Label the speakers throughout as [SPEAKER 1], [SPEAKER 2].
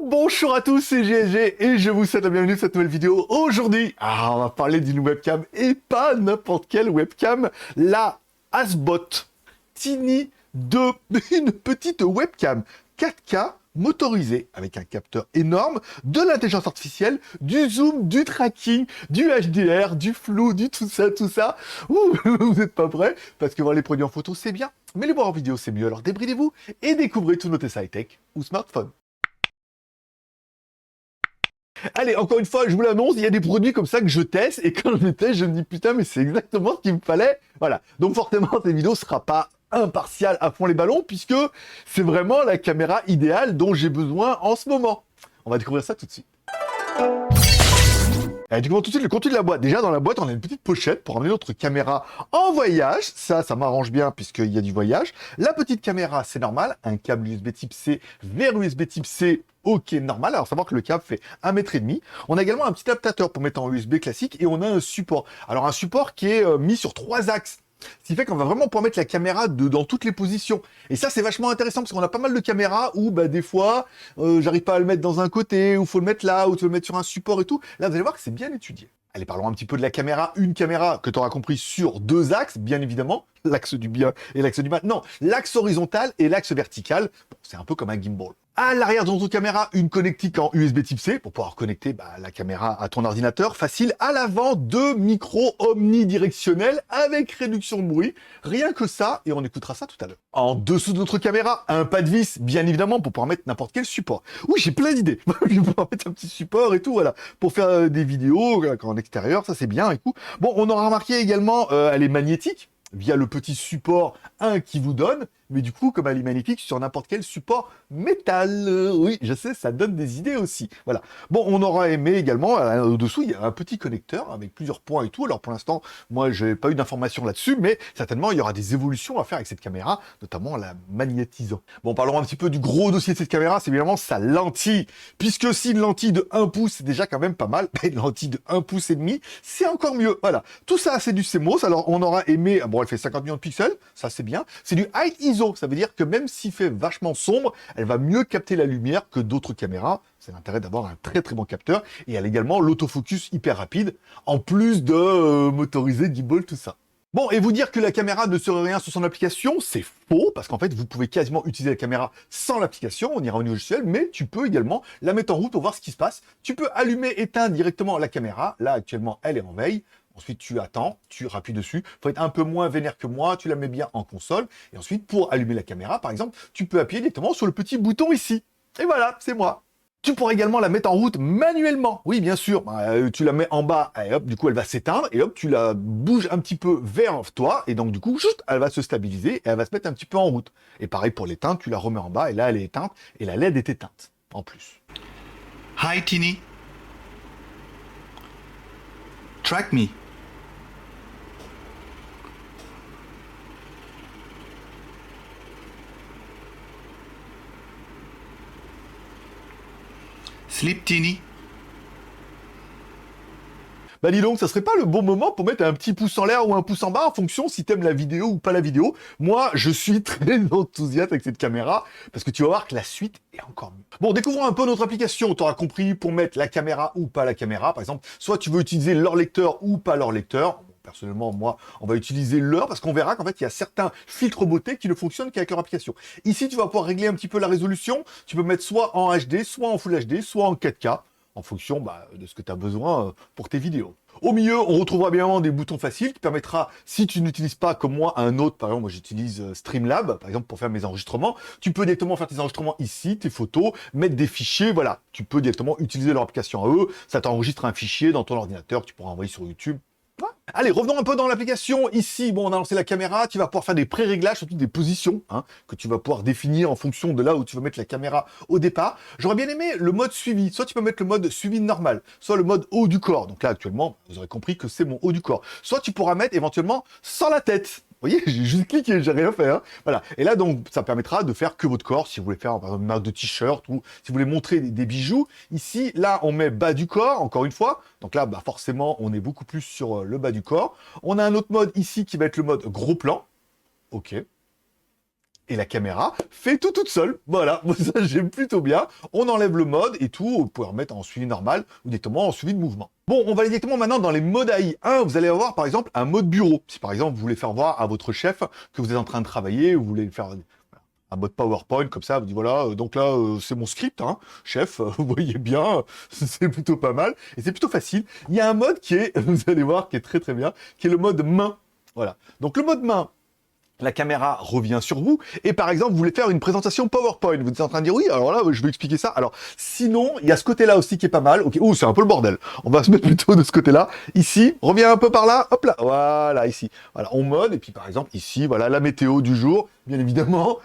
[SPEAKER 1] Bonjour à tous, c'est GSG et je vous souhaite la bienvenue dans cette nouvelle vidéo. Aujourd'hui, on va parler d'une webcam et pas n'importe quelle webcam, la Hasbot Tiny 2, une petite webcam 4K motorisée avec un capteur énorme, de l'intelligence artificielle, du zoom, du tracking, du HDR, du flou, du tout ça. Ouh, vous n'êtes pas prêts parce que voir les produits en photo c'est bien, mais les voir en vidéo c'est mieux. Alors débridez-vous et découvrez tous nos tests high-tech ou smartphone. Allez, encore une fois, je vous l'annonce, il y a des produits comme ça que je teste, et quand je les teste, je me dis putain, mais c'est exactement ce qu'il me fallait. Voilà. Donc forcément, cette vidéo sera pas impartiale à fond les ballons, puisque c'est vraiment la caméra idéale dont j'ai besoin en ce moment. On va découvrir ça tout de suite. Allez, découvrons tout de suite le contenu de la boîte. Déjà, dans la boîte, on a une petite pochette pour emmener notre caméra en voyage. Ça m'arrange bien puisqu'il y a du voyage. La petite caméra, c'est normal. Un câble USB type C vers USB type C. Ok, normal. Alors, savoir que le câble fait 1,5 m. On a également un petit adaptateur pour mettre en USB classique et on a un support. Alors, un support qui est mis sur 3 axes. Ce qui fait qu'on va vraiment pouvoir mettre la caméra dans toutes les positions. Et ça, c'est vachement intéressant parce qu'on a pas mal de caméras où, des fois, j'arrive pas à le mettre dans un côté, ou faut le mettre là, ou tu veux le mettre sur un support et tout. Là, vous allez voir que c'est bien étudié. Allez, parlons un petit peu de la caméra. Une caméra que tu auras compris sur 2 axes, bien évidemment. L'axe du bien et l'axe du mal. Non, l'axe horizontal et l'axe vertical. Bon, c'est un peu comme un gimbal. À l'arrière de notre caméra, une connectique en USB type C pour pouvoir connecter la caméra à ton ordinateur. Facile. À l'avant, 2 micros omnidirectionnels avec réduction de bruit. Rien que ça, et on écoutera ça tout à l'heure. En dessous de notre caméra, un pas de vis, bien évidemment, pour pouvoir mettre n'importe quel support. Oui, j'ai plein d'idées. Je vais pouvoir mettre un petit support et tout, voilà. Pour faire des vidéos en extérieur, ça c'est bien et tout. Bon, on aura remarqué également, elle est magnétique via le petit support 1 qui vous donne, mais du coup, comme elle est magnétique, sur n'importe quel support métal. Oui, je sais, ça donne des idées aussi. Voilà. Bon, on aura aimé également, au-dessous, il y a un petit connecteur avec plusieurs points et tout. Alors pour l'instant, moi, je n'ai pas eu d'informations là-dessus, mais certainement, il y aura des évolutions à faire avec cette caméra, notamment en la magnétisant. Bon, parlons un petit peu du gros dossier de cette caméra, c'est évidemment sa lentille. Puisque si une lentille de 1 pouce, c'est déjà quand même pas mal, une lentille de 1 pouce et demi, c'est encore mieux. Voilà. Tout ça, c'est du CMOS. Alors, on aura aimé, bon, elle fait 50 millions de pixels, ça c'est bien. C'est du high ISO, ça veut dire que même s'il fait vachement sombre, elle va mieux capter la lumière que d'autres caméras. C'est l'intérêt d'avoir un très très bon capteur. Et elle a également l'autofocus hyper rapide, en plus de motoriser gimbal, tout ça. Bon, et vous dire que la caméra ne serait rien sur son application, c'est faux, parce qu'en fait, vous pouvez quasiment utiliser la caméra sans l'application, on ira au niveau logiciel, mais tu peux également la mettre en route pour voir ce qui se passe. Tu peux allumer, éteindre directement la caméra. Là, actuellement, elle est en veille. Ensuite, tu attends, tu appuies dessus. Faut être un peu moins vénère que moi, tu la mets bien en console. Et ensuite, pour allumer la caméra, par exemple, tu peux appuyer directement sur le petit bouton ici. Et voilà, c'est moi. Tu pourrais également la mettre en route manuellement. Oui, bien sûr. Tu la mets en bas, et hop, du coup, elle va s'éteindre. Et hop, tu la bouges un petit peu vers toi. Et donc, du coup, juste, elle va se stabiliser et elle va se mettre un petit peu en route. Et pareil pour l'éteindre, tu la remets en bas. Et là, elle est éteinte. Et la LED est éteinte, en plus.
[SPEAKER 2] Hi, Tini. Track me. Sleep, Tini.
[SPEAKER 1] Dis donc, ça serait pas le bon moment pour mettre un petit pouce en l'air ou un pouce en bas en fonction si t'aimes la vidéo ou pas la vidéo. Moi, je suis très enthousiaste avec cette caméra parce que tu vas voir que la suite est encore mieux. Bon, découvrons un peu notre application. Tu auras compris pour mettre la caméra ou pas la caméra. Par exemple, soit tu veux utiliser leur lecteur ou pas leur lecteur. Personnellement, moi, on va utiliser leur parce qu'on verra qu'en fait, il y a certains filtres beauté qui ne fonctionnent qu'avec leur application. Ici, tu vas pouvoir régler un petit peu la résolution. Tu peux mettre soit en HD, soit en Full HD, soit en 4K, en fonction de ce que tu as besoin pour tes vidéos. Au milieu, on retrouvera bien évidemment des boutons faciles qui permettra, si tu n'utilises pas comme moi un autre, par exemple, moi j'utilise Streamlab, par exemple, pour faire mes enregistrements, tu peux directement faire tes enregistrements ici, tes photos, mettre des fichiers, voilà. Tu peux directement utiliser leur application à eux, ça t'enregistre un fichier dans ton ordinateur que tu pourras envoyer sur YouTube. Allez, revenons un peu dans l'application. Ici, bon, on a lancé la caméra. Tu vas pouvoir faire des pré-réglages, surtout des positions, que tu vas pouvoir définir en fonction de là où tu vas mettre la caméra au départ. J'aurais bien aimé le mode suivi. Soit tu peux mettre le mode suivi normal, soit le mode haut du corps. Donc là, actuellement, vous aurez compris que c'est mon haut du corps. Soit tu pourras mettre éventuellement sans la tête. Vous voyez, j'ai juste cliqué, j'ai rien fait. Voilà. Et là, donc, ça permettra de faire que votre corps, si vous voulez faire, par exemple, une marque de t-shirt ou si vous voulez montrer des bijoux. Ici, là, on met bas du corps, encore une fois. Donc là, forcément, on est beaucoup plus sur le bas du corps. On a un autre mode ici qui va être le mode gros plan. OK. Et la caméra fait tout toute seule. Voilà, ça j'aime plutôt bien. On enlève le mode et tout, vous pouvez remettre en suivi normal ou directement en suivi de mouvement. Bon, on va aller directement maintenant dans les modes AI. Vous allez avoir par exemple un mode bureau. Si par exemple vous voulez faire voir à votre chef que vous êtes en train de travailler, vous voulez faire un mode PowerPoint comme ça, vous dites voilà, donc là c'est mon script, hein, chef, vous voyez bien, c'est plutôt pas mal et c'est plutôt facile. Il y a un mode qui est, vous allez voir, qui est très très bien, qui est le mode main. Voilà. Donc le mode main, la caméra revient sur vous, et par exemple, vous voulez faire une présentation PowerPoint, vous êtes en train de dire, oui, alors là, je vais expliquer ça. Alors, sinon, il y a ce côté-là aussi qui est pas mal. Ok, c'est un peu le bordel. On va se mettre plutôt de ce côté-là. Ici, reviens un peu par là, hop là, voilà, ici. Voilà, on mode, et puis par exemple, ici, voilà, la météo du jour, bien évidemment,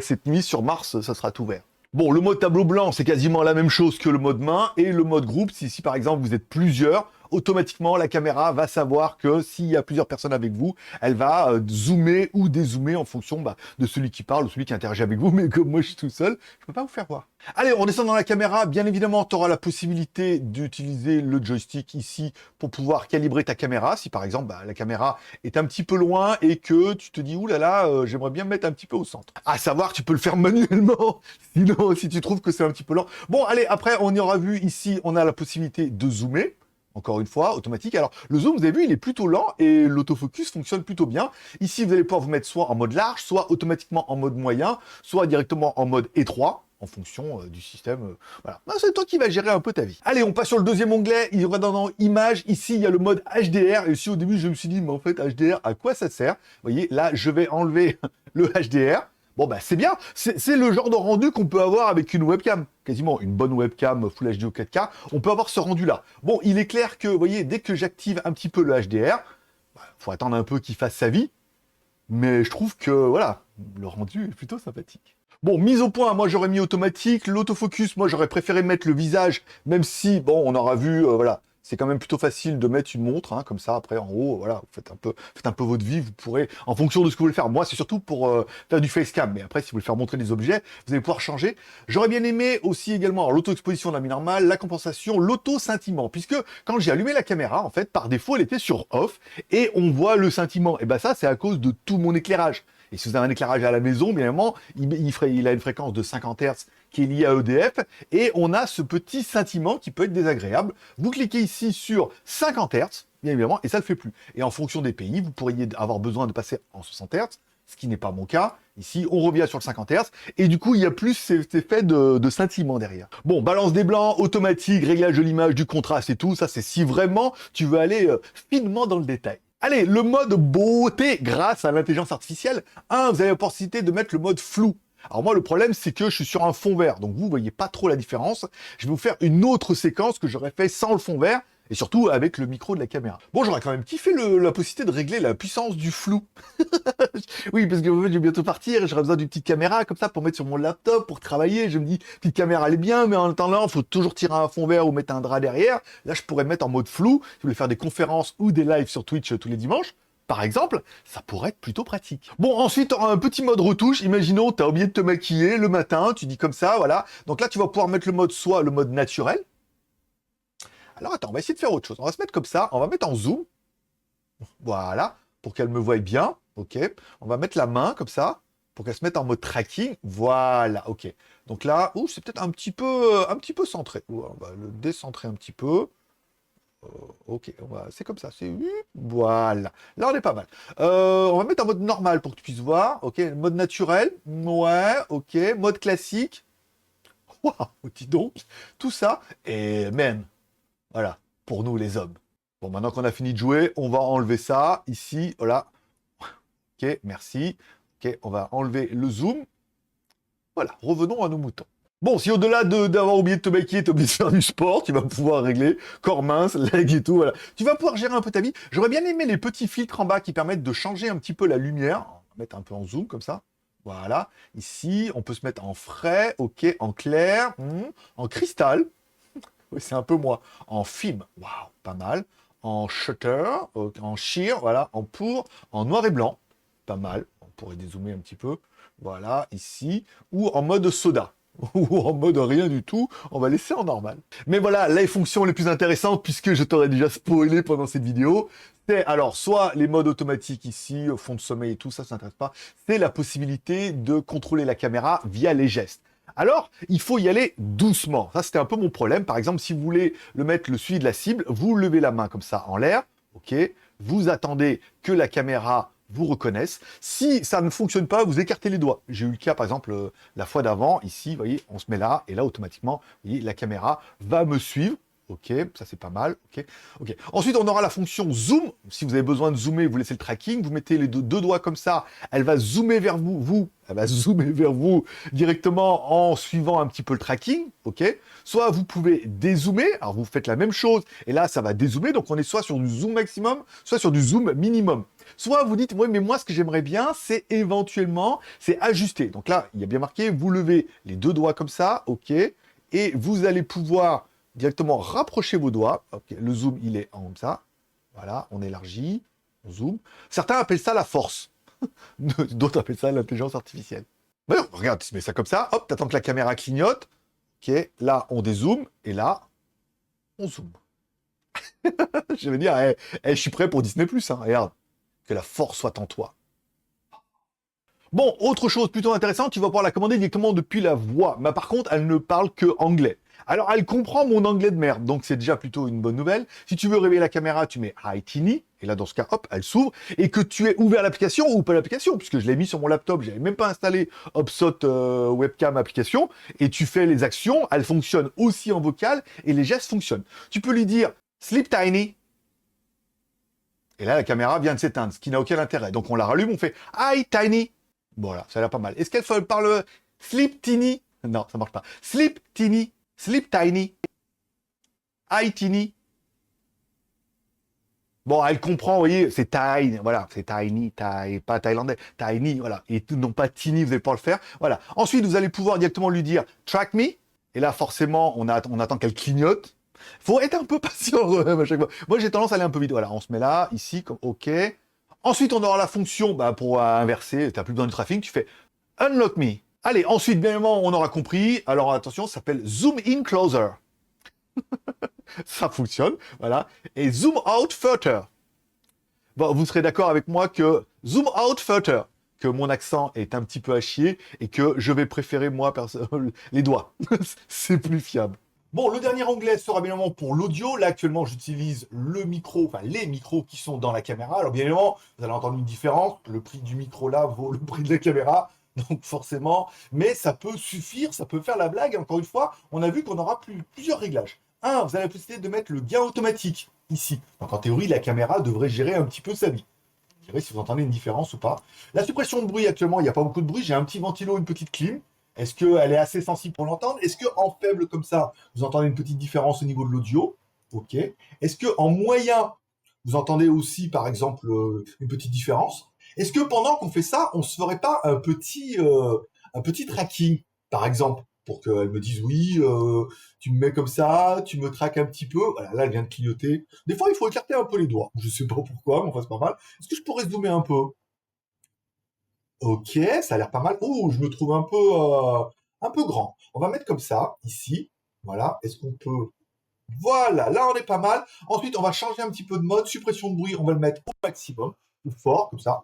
[SPEAKER 1] cette nuit sur Mars, ça sera tout vert. Bon, le mode tableau blanc, c'est quasiment la même chose que le mode main, et le mode groupe, si par exemple vous êtes plusieurs, automatiquement la caméra va savoir que s'il y a plusieurs personnes avec vous, elle va zoomer ou dézoomer en fonction de celui qui parle ou celui qui interagit avec vous, mais comme moi je suis tout seul, je peux pas vous faire voir. Allez, on descend dans la caméra, bien évidemment tu auras la possibilité d'utiliser le joystick ici pour pouvoir calibrer ta caméra, si par exemple la caméra est un petit peu loin et que tu te dis oulala, j'aimerais bien me mettre un petit peu au centre. À savoir, tu peux le faire manuellement, sinon si tu trouves que c'est un petit peu lent. Bon allez, après on y aura vu ici, on a la possibilité de zoomer. Encore une fois, automatique. Alors, le zoom, vous avez vu, il est plutôt lent et l'autofocus fonctionne plutôt bien. Ici, vous allez pouvoir vous mettre soit en mode large, soit automatiquement en mode moyen, soit directement en mode étroit, en fonction du système. Voilà. C'est toi qui vas gérer un peu ta vie. Allez, on passe sur le deuxième onglet. Il y aura dans Images. Ici, il y a le mode HDR. Et ici, au début, je me suis dit, mais en fait, HDR, à quoi ça sert? Vous voyez, là, je vais enlever le HDR. Bon, c'est bien, c'est le genre de rendu qu'on peut avoir avec une webcam, quasiment une bonne webcam Full HD ou 4K, on peut avoir ce rendu-là. Bon, il est clair que, vous voyez, dès que j'active un petit peu le HDR, faut attendre un peu qu'il fasse sa vie, mais je trouve que, voilà, le rendu est plutôt sympathique. Bon, mise au point, moi j'aurais mis automatique, l'autofocus, moi j'aurais préféré mettre le visage, même si, bon, on aura vu, voilà, c'est quand même plutôt facile de mettre une montre, hein, comme ça, après, en haut, voilà, vous faites un peu votre vie, vous pourrez, en fonction de ce que vous voulez faire. Moi, c'est surtout pour faire du facecam, mais après, si vous voulez faire montrer des objets, vous allez pouvoir changer. J'aurais bien aimé aussi également l'auto-exposition de la vie normale, la compensation, l'auto-scintillement, puisque quand j'ai allumé la caméra, en fait, par défaut, elle était sur off, et on voit le scintillement. Et ben ça, c'est à cause de tout mon éclairage. Et si vous avez un éclairage à la maison, bien évidemment, il a une fréquence de 50 Hz qui est liée à EDF, et on a ce petit scintillement qui peut être désagréable. Vous cliquez ici sur 50 Hz, bien évidemment, et ça ne le fait plus. Et en fonction des pays, vous pourriez avoir besoin de passer en 60 Hz, ce qui n'est pas mon cas. Ici, on revient sur le 50 Hz, et du coup, il y a plus cet effet de scintillement derrière. Bon, balance des blancs, automatique, réglage de l'image, du contraste et tout, ça c'est si vraiment tu veux aller finement dans le détail. Allez, le mode beauté grâce à l'intelligence artificielle. Vous avez la possibilité de mettre le mode flou. Alors moi, le problème, c'est que je suis sur un fond vert, donc vous voyez pas trop la différence. Je vais vous faire une autre séquence que j'aurais fait sans le fond vert, et surtout avec le micro de la caméra. Bon, j'aurais quand même kiffé la possibilité de régler la puissance du flou. Oui, parce que en fait, je vais bientôt partir, et j'aurais besoin d'une petite caméra comme ça pour mettre sur mon laptop, pour travailler. Je me dis, petite caméra, elle est bien, mais en attendant, il faut toujours tirer un fond vert ou mettre un drap derrière. Là, je pourrais mettre en mode flou, si vous voulez faire des conférences ou des lives sur Twitch tous les dimanches. Par exemple, ça pourrait être plutôt pratique. Bon, ensuite, un petit mode retouche. Imaginons, tu as oublié de te maquiller le matin, tu dis comme ça, voilà. Donc là, tu vas pouvoir mettre le mode soit le mode naturel. Alors attends, on va essayer de faire autre chose. On va se mettre comme ça, on va mettre en zoom. Voilà, pour qu'elle me voie bien. Ok. On va mettre la main comme ça, pour qu'elle se mette en mode tracking. Voilà, ok. Donc là, c'est peut-être un petit peu centré. On va le décentrer un petit peu. Ok, c'est comme ça, voilà. Là, on est pas mal. On va mettre en mode normal pour que tu puisses voir. Ok, mode naturel. Ouais, ok. Mode classique. Waouh, dis donc. Tout ça. Et man, voilà, pour nous les hommes. Bon, maintenant qu'on a fini de jouer, on va enlever ça. Ici, voilà. Ok, merci. Ok, on va enlever le zoom. Voilà, revenons à nos moutons. Bon, si au-delà d'avoir oublié de te maquiller, t'as oublié de faire du sport, tu vas pouvoir régler corps mince, leg et tout, voilà. Tu vas pouvoir gérer un peu ta vie. J'aurais bien aimé les petits filtres en bas qui permettent de changer un petit peu la lumière. On va mettre un peu en zoom, comme ça. Voilà. Ici, on peut se mettre en frais, ok, en clair, en cristal. Oui, c'est un peu moi. En film, waouh, pas mal. En shutter, en sheer, voilà, en pour, en noir et blanc, pas mal. On pourrait dézoomer un petit peu. Voilà, ici. Ou en mode soda. ou en mode rien du tout, on va laisser en normal. Mais voilà, les fonctions les plus intéressantes, puisque je t'aurais déjà spoilé pendant cette vidéo, c'est alors soit les modes automatiques ici, fond de sommeil et tout, ça s'intéresse pas, c'est la possibilité de contrôler la caméra via les gestes. Alors, il faut y aller doucement. Ça, c'était un peu mon problème. Par exemple, si vous voulez le mettre le suivi de la cible, vous levez la main comme ça en l'air, ok, vous attendez que la caméra vous reconnaisse. Si ça ne fonctionne pas, vous écartez les doigts. J'ai eu le cas, par exemple, la fois d'avant, ici, vous voyez, on se met là, et là, automatiquement, vous voyez, la caméra va me suivre. Ok, ça c'est pas mal. Ok, ok. Ensuite, on aura la fonction zoom. Si vous avez besoin de zoomer, vous laissez le tracking. Vous mettez les deux doigts comme ça. Elle va zoomer vers vous. Elle va zoomer vers vous directement en suivant un petit peu le tracking. Ok. Soit vous pouvez dézoomer. Alors vous faites la même chose et là ça va dézoomer. Donc on est soit sur du zoom maximum, soit sur du zoom minimum. Soit vous dites, oui, mais moi, ce que j'aimerais bien, c'est éventuellement, c'est ajuster. Donc là, il y a bien marqué, vous levez les deux doigts comme ça, ok, et vous allez pouvoir directement rapprocher vos doigts. Okay, le zoom, il est en comme ça. Voilà, on élargit, on zoome. Certains appellent ça la force. D'autres appellent ça l'intelligence artificielle. Mais non, regarde, tu mets ça comme ça, hop, t'attends que la caméra clignote. Ok, là, on dézoome, et là, on zoome. Je veux dire, je suis prêt pour Disney+, hein, regarde. Que la force soit en toi. Bon, autre chose plutôt intéressante, tu vas pouvoir la commander directement depuis la voix. Mais par contre, elle ne parle que anglais. Alors, elle comprend mon anglais de merde, donc c'est déjà plutôt une bonne nouvelle. Si tu veux réveiller la caméra, tu mets Hi Tini, et là, dans ce cas, hop, elle s'ouvre, et que tu aies ouvert l'application ou pas l'application, puisque je l'ai mis sur mon laptop, j'avais même pas installé HubSpot Webcam application, et tu fais les actions, elle fonctionne aussi en vocal, et les gestes fonctionnent. Tu peux lui dire Sleep Tiny, et là, la caméra vient de s'éteindre, ce qui n'a aucun intérêt. Donc on la rallume, on fait Hi Tiny. Voilà, ça a l'air pas mal. Est-ce qu'elle parle Sleep Tiny? Non, ça marche pas. Sleep Tiny, Sleep Tiny, Hi Tiny. Bon, elle comprend, vous voyez, c'est tiny, voilà, c'est tiny, pas thaïlandais, tiny, voilà, et non pas tiny, vous n'allez pas le faire, voilà. Ensuite, vous allez pouvoir directement lui dire track me, et là, forcément, on attend qu'elle clignote. Faut être un peu patient à chaque fois. Moi, j'ai tendance à aller un peu vite. Voilà, on se met là, ici, comme OK. Ensuite, on aura la fonction pour inverser. Tu n'as plus besoin du tracking. Tu fais Unlock me. Allez, ensuite, bien évidemment, on aura compris. Alors, attention, ça s'appelle Zoom in closer. Ça fonctionne, voilà. Et Zoom out further. Bon, vous serez d'accord avec moi que Zoom out further, que mon accent est un petit peu à chier et que je vais préférer, moi, les doigts. C'est plus fiable. Bon, le dernier onglet sera bien évidemment pour l'audio. Là, actuellement, j'utilise le micro, enfin les micros qui sont dans la caméra. Alors, bien évidemment, vous allez entendre une différence. Le prix du micro là vaut le prix de la caméra. Donc, forcément, mais ça peut suffire, ça peut faire la blague. Encore une fois, on a vu qu'on aura plusieurs réglages. Un, vous avez la possibilité de mettre le gain automatique ici. Donc, en théorie, la caméra devrait gérer un petit peu sa vie. Vous direz si vous entendez une différence ou pas. La suppression de bruit, actuellement, il n'y a pas beaucoup de bruit. J'ai un petit ventilo, une petite clim. Est-ce qu'elle est assez sensible pour l'entendre? Est-ce qu'en faible comme ça, vous entendez une petite différence au niveau de l'audio? Ok. Est-ce qu'en moyen, vous entendez aussi, par exemple, une petite différence? Est-ce que pendant qu'on fait ça, on se ferait pas un petit tracking, par exemple, pour qu'elle me dise oui, tu me mets comme ça, tu me traques un petit peu. Voilà, là, elle vient de clignoter. Des fois, il faut écarter un peu les doigts. Je sais pas pourquoi, mais enfin, c'est pas mal. Est-ce que je pourrais zoomer un peu? Ok, ça a l'air pas mal. Oh, je me trouve un peu grand. On va mettre comme ça, ici. Voilà. Est-ce qu'on peut... Voilà, là on est pas mal. Ensuite, on va changer un petit peu de mode. Suppression de bruit, on va le mettre au maximum, ou fort, comme ça.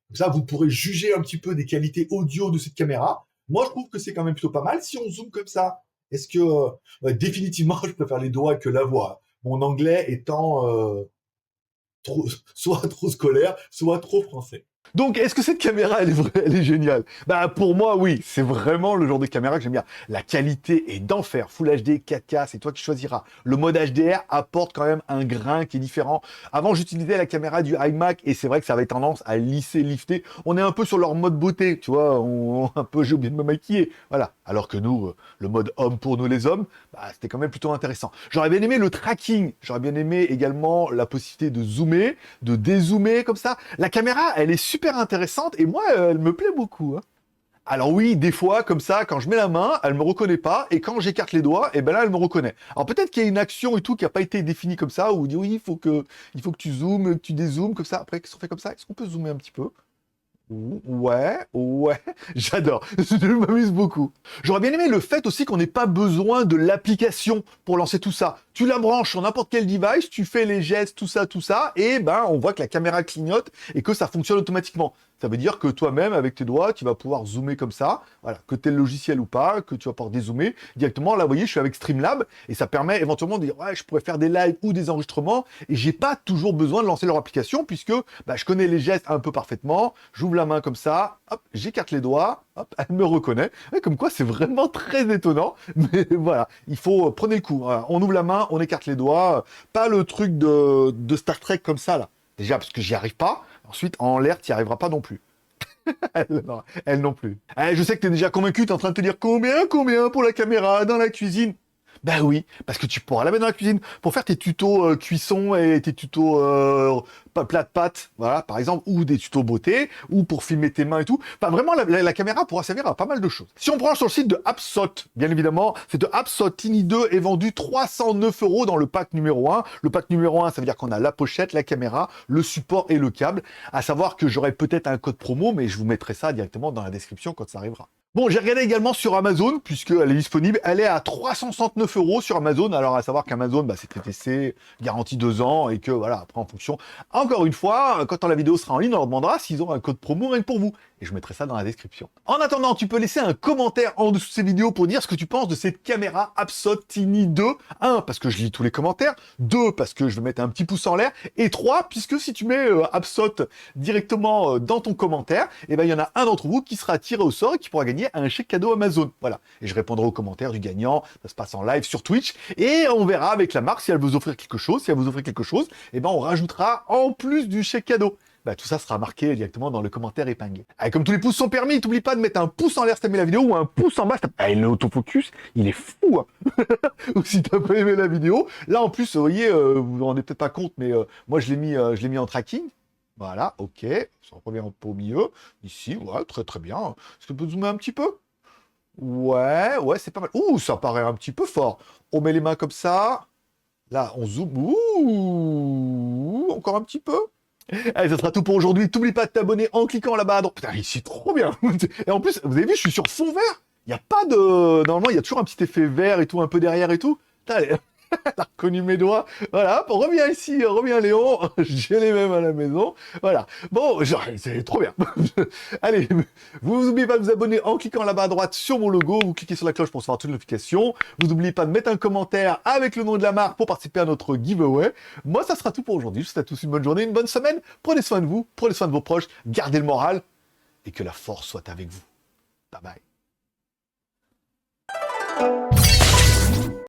[SPEAKER 1] Comme ça, vous pourrez juger un petit peu des qualités audio de cette caméra. Moi, je trouve que c'est quand même plutôt pas mal. Si on zoome comme ça, est-ce que... définitivement, je préfère les doigts que la voix. Mon anglais étant soit trop scolaire, soit trop français. Donc, est-ce que cette caméra, elle est vraie, elle est géniale? Bah, pour moi, oui, c'est vraiment le genre de caméra que j'aime bien. La qualité est d'enfer. Full HD, 4K, c'est toi qui choisiras. Le mode HDR apporte quand même un grain qui est différent. Avant, j'utilisais la caméra du iMac et c'est vrai que ça avait tendance à lisser, lifter. On est un peu sur leur mode beauté, tu vois, un peu, j'ai oublié de me maquiller. Voilà. Alors que nous, le mode homme pour nous les hommes, bah, c'était quand même plutôt intéressant. J'aurais bien aimé le tracking. J'aurais bien aimé également la possibilité de zoomer, de dézoomer comme ça. La caméra, elle est super intéressante et moi, elle me plaît beaucoup. Hein. Alors oui, des fois, comme ça, quand je mets la main, elle me reconnaît pas, et quand j'écarte les doigts, et ben là, elle me reconnaît. Alors peut-être qu'il y a une action et tout qui n'a pas été définie comme ça, où on dit oui, il faut que tu zoomes, que tu dézoomes, comme ça. Après, qu'est-ce qu'on fait comme ça? Est-ce qu'on peut zoomer un petit peu? Ouais, j'adore, je m'amuse beaucoup. J'aurais bien aimé le fait aussi qu'on n'ait pas besoin de l'application pour lancer tout ça. Tu la branches sur n'importe quel device, tu fais les gestes, tout ça, et ben on voit que la caméra clignote et que ça fonctionne automatiquement. Ça veut dire que toi-même, avec tes doigts, tu vas pouvoir zoomer comme ça, voilà, que tu aies le logiciel ou pas, que tu vas pouvoir dézoomer directement. Là, vous voyez, je suis avec Streamlab, et ça permet éventuellement de dire, ouais, je pourrais faire des lives ou des enregistrements, et j'ai pas toujours besoin de lancer leur application, puisque bah, je connais les gestes un peu parfaitement, j'ouvre la main comme ça, hop, j'écarte les doigts, hop, elle me reconnaît. Et comme quoi, c'est vraiment très étonnant, mais voilà, il faut, prenez le coup, voilà. On ouvre la main, on écarte les doigts, pas le truc de Star Trek comme ça, là. Déjà, parce que j'y arrive pas. Ensuite, en l'air, tu n'y arriveras pas non plus. Elle non plus. Je sais que tu es déjà convaincu, tu es en train de te dire combien pour la caméra dans la cuisine. Ben oui, parce que tu pourras la mettre dans la cuisine pour faire tes tutos cuisson et tes tutos plat de pâtes, voilà, par exemple, ou des tutos beauté, ou pour filmer tes mains et tout. Enfin, vraiment, la caméra pourra servir à pas mal de choses. Si on prend sur le site de Appsot, bien évidemment, cette Appsot Tiny 2 est vendue 309 € dans le pack numéro 1. Le pack numéro 1, ça veut dire qu'on a la pochette, la caméra, le support et le câble. À savoir que j'aurai peut-être un code promo, mais je vous mettrai ça directement dans la description quand ça arrivera. Bon, j'ai regardé également sur Amazon, puisqu'elle est disponible. Elle est à 369 € sur Amazon. Alors, à savoir qu'Amazon, bah, c'est TTC, garantie 2 ans, et que, voilà, après, en fonction... Encore une fois, quand la vidéo sera en ligne, on leur demandera s'ils ont un code promo rien que pour vous. Et je mettrai ça dans la description. En attendant, tu peux laisser un commentaire en dessous de ces vidéos pour dire ce que tu penses de cette caméra Appsot Tiny 2. 1, parce que je lis tous les commentaires. 2, parce que je vais mettre un petit pouce en l'air. Et 3, puisque si tu mets Appsot directement dans ton commentaire, eh ben, il y en a un d'entre vous qui sera tiré au sort et qui pourra gagner un chèque cadeau Amazon. Voilà. Et je répondrai aux commentaires du gagnant. Ça se passe en live sur Twitch. Et on verra avec la marque si elle veut vous offrir quelque chose. Si elle vous offre quelque chose, eh ben, on rajoutera en plus du chèque cadeau. Bah, tout ça sera marqué directement dans le commentaire épinglé. Allez, comme tous les pouces sont permis, n'oublie pas de mettre un pouce en l'air si t'as aimé la vidéo ou un pouce en bas si t'as... l'autofocus, il est fou, hein. Ou si t'as pas aimé la vidéo. Là, en plus, vous voyez, vous vous rendez peut-être pas compte, mais moi, je l'ai mis en tracking. Voilà, ok. Ça revient un peu au milieu. Ici, ouais, très très bien. Est-ce que tu peux zoomer un petit peu? Ouais, c'est pas mal. Ouh, ça paraît un petit peu fort. On met les mains comme ça. Là, on zoome. Ouh, encore un petit peu. Allez, ça sera tout pour aujourd'hui. T'oublies pas de t'abonner en cliquant là-bas à droite. Putain, ici, trop bien. Et en plus, vous avez vu, je suis sur fond vert. Il n'y a pas de... Normalement, il y a toujours un petit effet vert et tout, un peu derrière et tout. Putain, elle a reconnu mes doigts. Voilà, hop, reviens ici, reviens Léon. J'ai les mêmes à la maison. Voilà. Bon, c'est trop bien. Allez, vous n'oubliez pas de vous abonner en cliquant là-bas à droite sur mon logo. Vous cliquez sur la cloche pour recevoir toutes les notifications. Vous n'oubliez pas de mettre un commentaire avec le nom de la marque pour participer à notre giveaway. Moi, ça sera tout pour aujourd'hui. Je vous souhaite à tous une bonne journée, une bonne semaine. Prenez soin de vous, prenez soin de vos proches, gardez le moral et que la force soit avec vous. Bye bye.